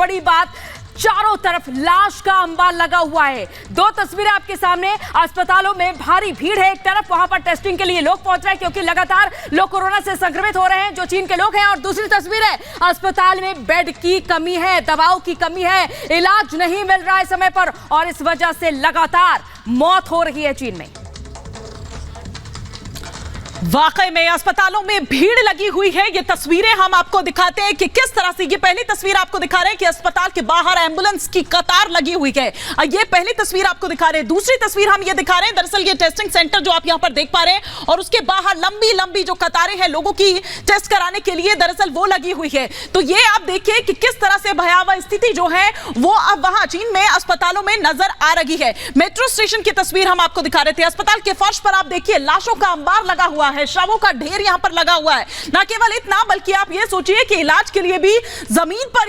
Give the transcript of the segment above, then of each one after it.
बड़ी बात, चारों तरफ लाश का अंबार लगा हुआ है। दो तस्वीरें आपके सामने, अस्पतालों में भारी भीड़ है। एक तरफ वहां पर टेस्टिंग के लिए लोग पहुंच रहे हैं क्योंकि लगातार लोग कोरोना से संक्रमित हो रहे हैं जो चीन के लोग हैं, और दूसरी तस्वीर है अस्पताल में बेड की कमी है, दवाओं की कमी है, इलाज नहीं मिल रहा है समय पर, और इस वजह से लगातार मौत हो रही है चीन में। वाकई में अस्पतालों में भीड़ लगी हुई है। ये तस्वीरें हम आपको दिखाते हैं कि किस तरह से, ये पहली तस्वीर आपको दिखा रहे हैं कि अस्पताल के बाहर एम्बुलेंस की कतार लगी हुई है। ये पहली तस्वीर आपको दिखा रहे हैं। दूसरी तस्वीर हम ये दिखा रहे हैं, दरअसल ये टेस्टिंग सेंटर जो आप यहां पर देख पा रहे हैं, और उसके बाहर लंबी लंबी जो कतारें हैं लोगों की टेस्ट कराने के लिए, दरअसल वो लगी हुई है। तो ये आप देखिए कि किस तरह से भयावह स्थिति जो है वो अब वहां चीन में अस्पतालों में नजर आ रही है। मेट्रो स्टेशन की तस्वीर हम आपको दिखा रहे थे। अस्पताल के फर्श पर आप देखिए लाशों का अंबार लगा हुआ है, शवों का ढेर यहां पर लगा हुआ है। ना केवल इतना, बल्कि आप ये सोचिए कि इलाज के लिए भी जमीन पर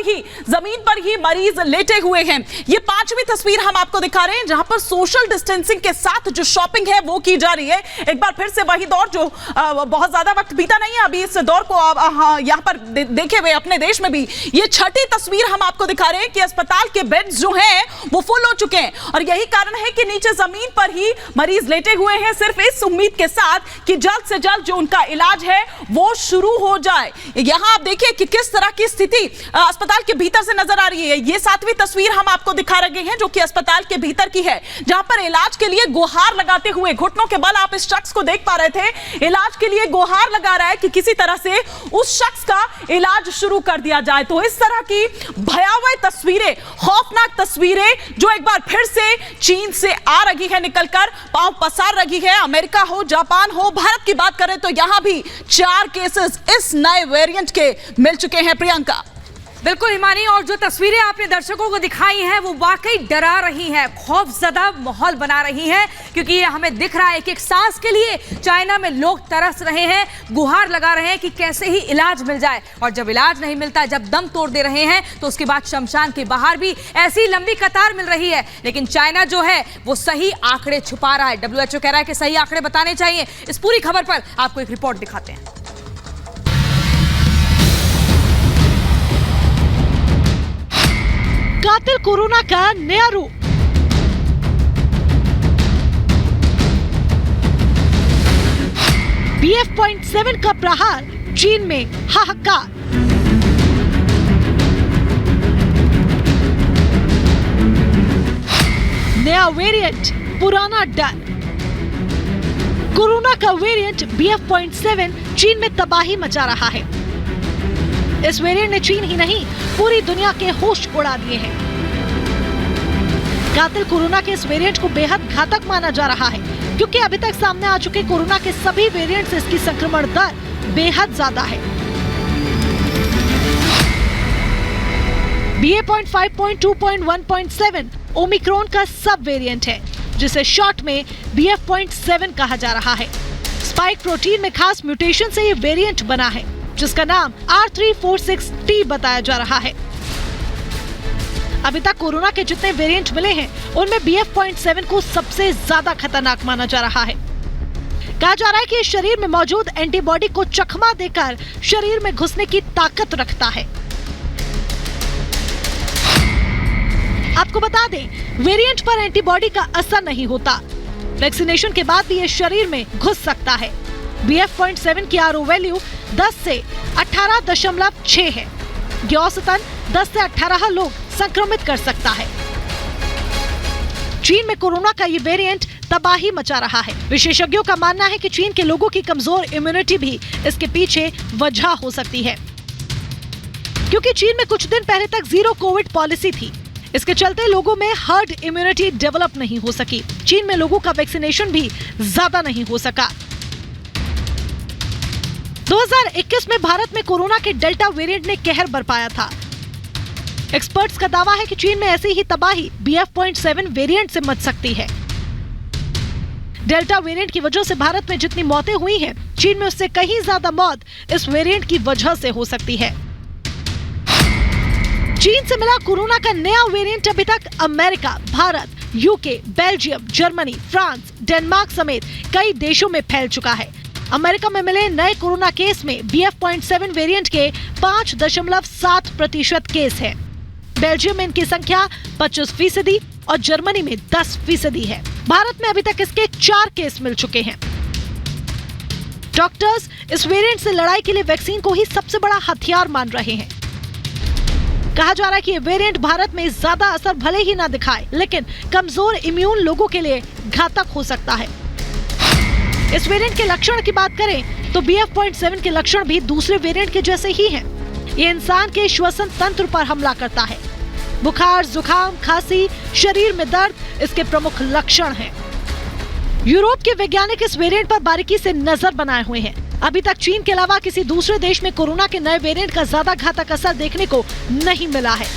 ही मरीज लेटे हुए हैं। ये पांचवी तस्वीर हम आपको दिखा रहे हैं जहां पर सोशल डिस्टेंसिंग के साथ जो शॉपिंग है वो की जा रही है। एक बार फिर से वही दौर जो बहुत ज्यादा वक्त बीता नहीं है अभी, इस दौर को यहां पर देखे हुए अपने देश में भी। ये छठी तस्वीर हम आपको दिखा रहे हैं कि अस्पताल के बेड्स जो हैं वो फुल हो चुके हैं, और यही कारण है कि नीचे जमीन पर ही मरीज लेटे हुए हैं, सिर्फ इस उम्मीद के साथ कि जल्द से जल्द जो उनका इलाज है वो शुरू हो जाए। यहां आप देखिए कि किस तरह की स्थिति अस्पताल के भीतर से नजर आ रही है। ये सातवीं तस्वीर हम आपको दिखा रहे हैं जो कि अस्पताल के भीतर की है, जहां पर इलाज के लिए गुहार लगाते हुए, घुटनों के बल आप इस शख्स को देख पा रहे थे, इलाज के लिए गुहार लगा रहा है कि किसी तरह से उस शख्स का इलाज शुरू कर दिया जाए। तो इस तरह की भयावह तस्वीरें, खौफनाक तस्वीरें जो एक बार फिर से चीन से आ रही है, निकलकर पांव पसार रही है। अमेरिका हो, जापान हो, भारत की बात करें तो यहां भी 4 केसेस इस नए वेरिएंट के मिल चुके हैं। प्रियंका। बिल्कुल हिमानी, और जो तस्वीरें आपने दर्शकों को दिखाई हैं वो वाकई डरा रही हैं, खौफजदा माहौल बना रही हैं, क्योंकि ये हमें दिख रहा है कि एक सांस के लिए चाइना में लोग तरस रहे हैं, गुहार लगा रहे हैं कि कैसे ही इलाज मिल जाए, और जब इलाज नहीं मिलता, जब दम तोड़ दे रहे हैं, तो उसके बाद शमशान के बाहर भी ऐसी लंबी कतार मिल रही है। लेकिन चाइना जो है वो सही आंकड़े छुपा रहा है। WHO कह रहा है कि सही आंकड़े बताने चाहिए। इस पूरी खबर पर आपको एक रिपोर्ट दिखाते हैं। कातिल कोरोना का नया रूप। BF.7 का प्रहार, चीन में हाहाकार। नया वेरिएंट, पुराना डर। कोरोना का वेरिएंट BF.7 चीन में तबाही मचा रहा है। इस वेरिएंट ने चीन ही नहीं, पूरी दुनिया के होश उड़ा दिए हैं। कातिल कोरोना के इस वेरिएंट को बेहद घातक माना जा रहा है, क्योंकि अभी तक सामने आ चुके कोरोना के सभी वेरिएंट से इसकी संक्रमण दर बेहद ज्यादा है। BA.5.2.1.7 ओमिक्रॉन का सब वेरिएंट है, जिसे शॉर्ट में BF.7 कहा जा रहा है। स्पाइक प्रोटीन में खास म्यूटेशन से ये वेरिएंट बना है, जिसका नाम R346T बताया जा रहा है। अभी तक कोरोना के जितने वेरिएंट मिले हैं, उनमें BF.7 को सबसे ज्यादा खतरनाक माना जा रहा है। कहा जा रहा है कि ये शरीर में मौजूद एंटीबॉडी को चकमा देकर शरीर में घुसने की ताकत रखता है। आपको बता दें, वेरिएंट पर एंटीबॉडी का असर नहीं होता। वैक्सीनेशन के बाद भी ये शरीर में घुस सकता है। BF.7 की RO वैल्यू 10 से 18.6 है। ये औसतन 10 से 18 लोग संक्रमित कर सकता है। चीन में कोरोना का ये वेरिएंट तबाही मचा रहा है। विशेषज्ञों का मानना है कि चीन के लोगों की कमजोर इम्यूनिटी भी इसके पीछे वजह हो सकती है, क्योंकि चीन में कुछ दिन पहले तक जीरो कोविड पॉलिसी थी। इसके चलते लोगों में हर्ड इम्यूनिटी डेवलप नहीं हो सकी। चीन में लोगों का वैक्सीनेशन भी ज्यादा नहीं हो सका। 2021 में भारत में कोरोना के डेल्टा वेरिएंट ने कहर बरपाया था। एक्सपर्ट्स का दावा है कि चीन में ऐसी ही तबाही BF.7 वेरिएंट से मच सकती है। डेल्टा वेरिएंट की वजह से भारत में जितनी मौतें हुई हैं, चीन में उससे कहीं ज्यादा मौत इस वेरिएंट की वजह से हो सकती है। चीन से मिला कोरोना का नया वेरिएंट अभी तक America, Bharat, UK, Belgium, Germany, France, Denmark समेत कई देशों में फैल चुका है। अमेरिका में मिले नए कोरोना केस में BF.7 वेरिएंट के 5.7% केस है। बेल्जियम में इनकी संख्या 25% और जर्मनी में 10% है। भारत में अभी तक इसके 4 केस मिल चुके हैं। डॉक्टर्स इस वेरिएंट से लड़ाई के लिए वैक्सीन को ही सबसे बड़ा हथियार मान रहे हैं। कहा जा रहा है कि ये वेरिएंट भारत में ज्यादा असर भले ही ना दिखाए, लेकिन कमजोर इम्यून लोगों के लिए घातक हो सकता है। इस वेरिएंट के लक्षण की बात करें तो BF.7 के लक्षण भी दूसरे वेरिएंट के जैसे ही हैं। ये इंसान के श्वसन तंत्र पर हमला करता है। बुखार, जुकाम, खांसी, शरीर में दर्द इसके प्रमुख लक्षण हैं। यूरोप के वैज्ञानिक इस वेरिएंट पर बारीकी से नजर बनाए हुए हैं। अभी तक चीन के अलावा किसी दूसरे देश में कोरोना के नए वेरिएंट का ज्यादा घातक असर देखने को नहीं मिला है।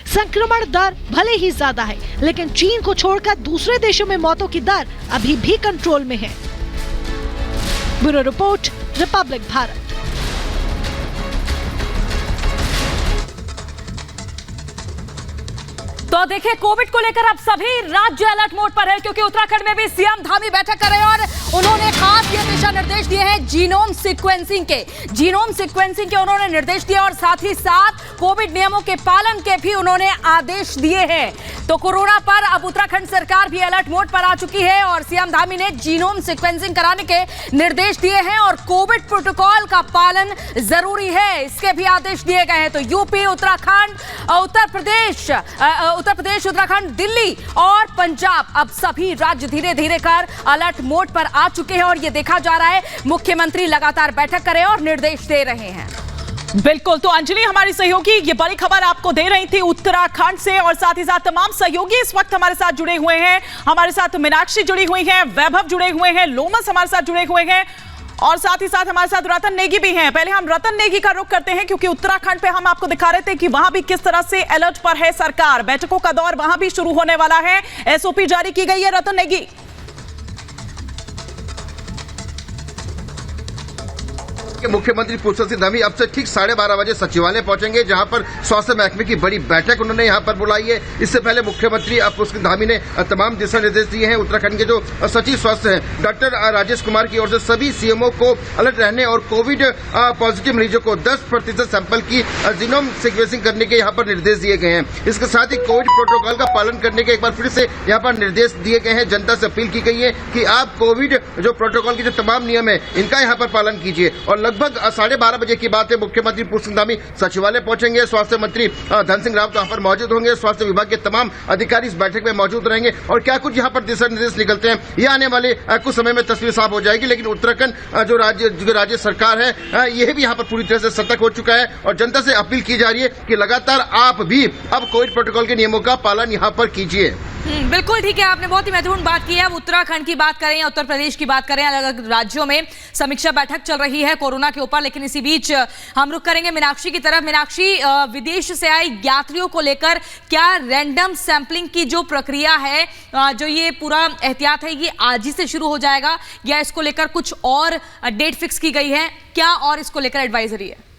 संक्रमण दर भले ही ज्यादा है, लेकिन चीन को छोड़कर दूसरे देशों में मौतों की दर अभी भी कंट्रोल में है। Bureau report, Republic Bharat. तो देखिए, कोविड को लेकर अब सभी राज्य अलर्ट मोड पर है, क्योंकि उत्तराखंड में भी सीएम धामी बैठक कर रहे हैं और उन्होंने खास ये दिशा निर्देश दिए हैं जीनोम सीक्वेंसिंग के उन्होंने निर्देश दिए और साथ ही साथ कोविड नियमों के पालन के भी उन्होंने आदेश दिए हैं। तो कोरोना पर अब उत्तराखंड सरकार भी अलर्ट मोड पर आ चुकी है और सीएम धामी ने जीनोम सीक्वेंसिंग कराने के निर्देश दिए हैं और कोविड प्रोटोकॉल का पालन जरूरी है, इसके भी आदेश दिए गए हैं। तो यूपी, उत्तराखंड, उत्तर प्रदेश, उत्तराखंड, दिल्ली और पंजाब, अब सभी राज्य धीरे धीरे कर अलर्ट मोड पर आ चुके हैं और ये देखा जा रहा है मुख्यमंत्री लगातार बैठक कर रहे हैं और निर्देश दे रहे हैं। बिल्कुल, तो अंजलि हमारी सहयोगी ये बड़ी खबर आपको दे रही थी उत्तराखंड से और साथ ही साथ तमाम सहयोगी इस वक्त हमारे साथ जुड़े हुए हैं। हमारे साथ मीनाक्षी जुड़ी हुई हैं, वैभव जुड़े हुए हैं, लोमस हमारे साथ जुड़े हुए हैं और साथ ही साथ हमारे साथ रतन नेगी भी हैं। पहले हम रतन नेगी का रुख करते हैं, क्योंकि उत्तराखंड पे हम आपको दिखा रहे थे कि वहां भी किस तरह से अलर्ट पर है सरकार। बैठकों का दौर वहां भी शुरू होने वाला है, SOP जारी की गई है। रतन नेगी, मुख्यमंत्री पुष्कर सिंह धामी अब से ठीक 12:30 बजे सचिवालय पहुंचेंगे, जहां पर स्वास्थ्य महकमे की बड़ी बैठक उन्होंने यहां पर बुलाई है। इससे पहले मुख्यमंत्री पुष्कर सिंह धामी ने तमाम दिशा निर्देश दिए हैं। उत्तराखंड के जो सचिव स्वास्थ्य हैं डॉक्टर राजेश कुमार की ओर से सभी सीएमओ को अलर्ट रहने और कोविड पॉजिटिव मरीजों को 10% सैंपल की जीनोम सीक्वेंसिंग करने के यहाँ पर निर्देश दिए गए हैं। इसके साथ ही कोविड प्रोटोकॉल का पालन करने के एक बार फिर से यहाँ पर निर्देश दिए गए हैं। जनता से अपील की गई है कि आप कोविड जो प्रोटोकॉल के जो तमाम नियम है इनका यहाँ पर पालन कीजिए। और लगभग 12:30 बजे की बात है, मुख्यमंत्री पुष्कर सिंह धामी सचिवालय पहुंचेंगे। स्वास्थ्य मंत्री धन सिंह रावत यहाँ पर मौजूद होंगे। स्वास्थ्य विभाग के तमाम अधिकारी इस बैठक में मौजूद रहेंगे और क्या कुछ यहाँ पर दिशा निर्देश निकलते हैं ये आने वाले कुछ समय में तस्वीर साफ हो जाएगी। लेकिन उत्तराखंड जो राज्य सरकार है यह भी यहाँ पर पूरी तरह से सतर्क हो चुका है और जनता से अपील की जा रही है कि लगातार आप भी अब कोविड प्रोटोकॉल के नियमों का पालन यहाँ पर कीजिए। बिल्कुल ठीक है, आपने बहुत ही महत्वपूर्ण बात की है। अब उत्तराखंड की बात करें या उत्तर प्रदेश की बात करें, अलग अलग राज्यों में समीक्षा बैठक चल रही है कोरोना के ऊपर। लेकिन इसी बीच हम रुक करेंगे मीनाक्षी की तरफ। मीनाक्षी, विदेश से आए यात्रियों को लेकर क्या रैंडम सैंपलिंग की जो प्रक्रिया है, जो ये पूरा एहतियात है, ये आज ही से शुरू हो जाएगा या इसको लेकर कुछ और डेट फिक्स की गई है क्या, और इसको लेकर एडवाइजरी है?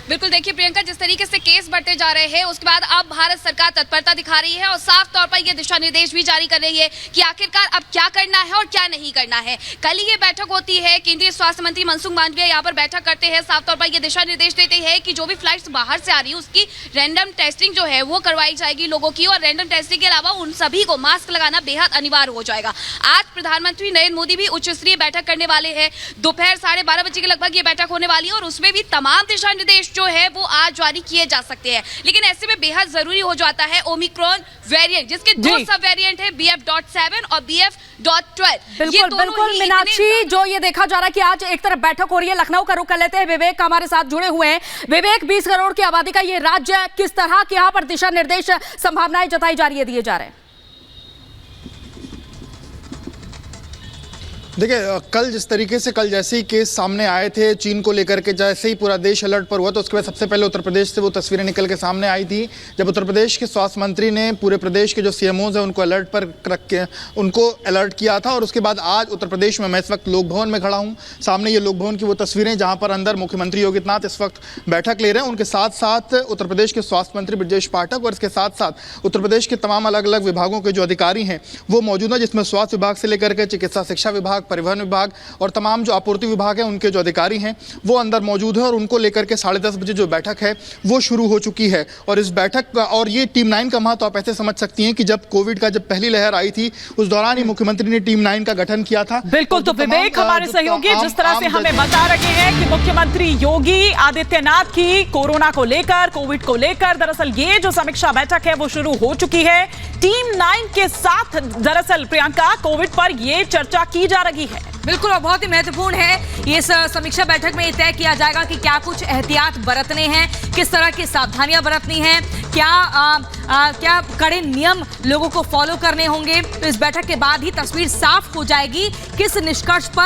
बिल्कुल, देखिए प्रियंका, जिस तरीके से केस बढ़ते जा रहे हैं उसके बाद अब भारत सरकार तत्परता दिखा रही है और साफ तौर पर यह दिशा निर्देश भी जारी कर रही है कि आखिरकार अब क्या करना है और क्या नहीं करना है। कल ये बैठक होती है, केंद्रीय स्वास्थ्य मंत्री मनसुख मांडविया यहाँ पर बैठक करते हैं, साफ तौर पर यह दिशा निर्देश देते हैं कि जो भी फ्लाइट्स बाहर से आ रही है उसकी रैंडम टेस्टिंग जो है वो करवाई जाएगी लोगों की, और रैंडम टेस्टिंग के अलावा उन सभी को मास्क लगाना बेहद अनिवार्य हो जाएगा। आज प्रधानमंत्री नरेंद्र मोदी भी उच्च स्तरीय बैठक करने वाले हैं। दोपहर 12:30 बजे के लगभग ये बैठक होने वाली है और उसमें भी तमाम दिशा निर्देश जो है वो आज जारी किए जा सकते हैं। लेकिन ऐसे में बेहद जरूरी हो जाता है ओमिक्रॉन वेरिएंट, जिसके 2 सब वेरिएंट है, BF.7 और BF.12। बिल्कुल मीनाक्षी, जो ये देखा जा रहा है कि आज एक तरफ बैठक हो रही है, लखनऊ का रुख कर लेते हैं। विवेक हमारे साथ जुड़े हुए हैं। विवेक, 20 करोड़ की आबादी का ये राज्य, किस तरह के यहाँ पर दिशा निर्देश, संभावनाएं जताई जा रही है, दिए जा रहे हैं? देखिए, कल जिस तरीके से जैसे ही केस सामने आए थे चीन को लेकर के, जैसे ही पूरा देश अलर्ट पर हुआ तो उसके बाद सबसे पहले उत्तर प्रदेश से वो तस्वीरें निकल के सामने आई थी, जब उत्तर प्रदेश के स्वास्थ्य मंत्री ने पूरे प्रदेश के जो सीएमओज हैं उनको अलर्ट पर रख के उनको अलर्ट किया था। और उसके बाद आज उत्तर प्रदेश में, मैं इस वक्त लोक भवन में खड़ा हूँ, सामने ये लोक भवन की वो तस्वीरें जहाँ पर अंदर मुख्यमंत्री योगी आदित्यनाथ इस वक्त बैठक ले रहे हैं। उनके साथ साथ उत्तर प्रदेश के स्वास्थ्य मंत्री ब्रजेश पाठक और इसके साथ साथ उत्तर प्रदेश के तमाम अलग अलग विभागों के जो अधिकारी हैं वो मौजूद हैं, जिसमें स्वास्थ्य विभाग से लेकर के चिकित्सा शिक्षा विभाग, परिवहन विभाग और तमाम जो आपूर्ति विभाग है उनके जो अधिकारी हैं वो अंदर मौजूद है और उनको लेकर के 10:30 बजे जो बैठक है वो शुरू हो चुकी है। और इस बैठक और ये टीम 9 का महत्व आप ऐसे समझ सकती हैं कि जब कोविड का जब पहली लहर आई थी उस दौरान ही मुख्यमंत्री ने टीम 9 का गठन किया था। बिल्कुल, तो विवेक हमारे सहयोगी जिस तरह से हमें बता रहे हैं कि मुख्यमंत्री योगी आदित्यनाथ की कोरोना को लेकर, कोविड को लेकर दरअसल ये जो समीक्षा बैठक है वो शुरू हो चुकी है। टीम 9 के साथ दरअसल प्रियंका कोविड पर ये चर्चा की जा रही है। बिल्कुल, और बहुत ही महत्वपूर्ण है इस समीक्षा बैठक में ये तय किया जाएगा कि क्या कुछ एहतियात बरतने हैं, किस तरह की सावधानियां बरतनी हैं, क्या कड़े नियम लोगों को फॉलो करने होंगे। तो इस बैठक के बाद ही तस्वीर साफ हो जाएगी किस निष्कर्ष पर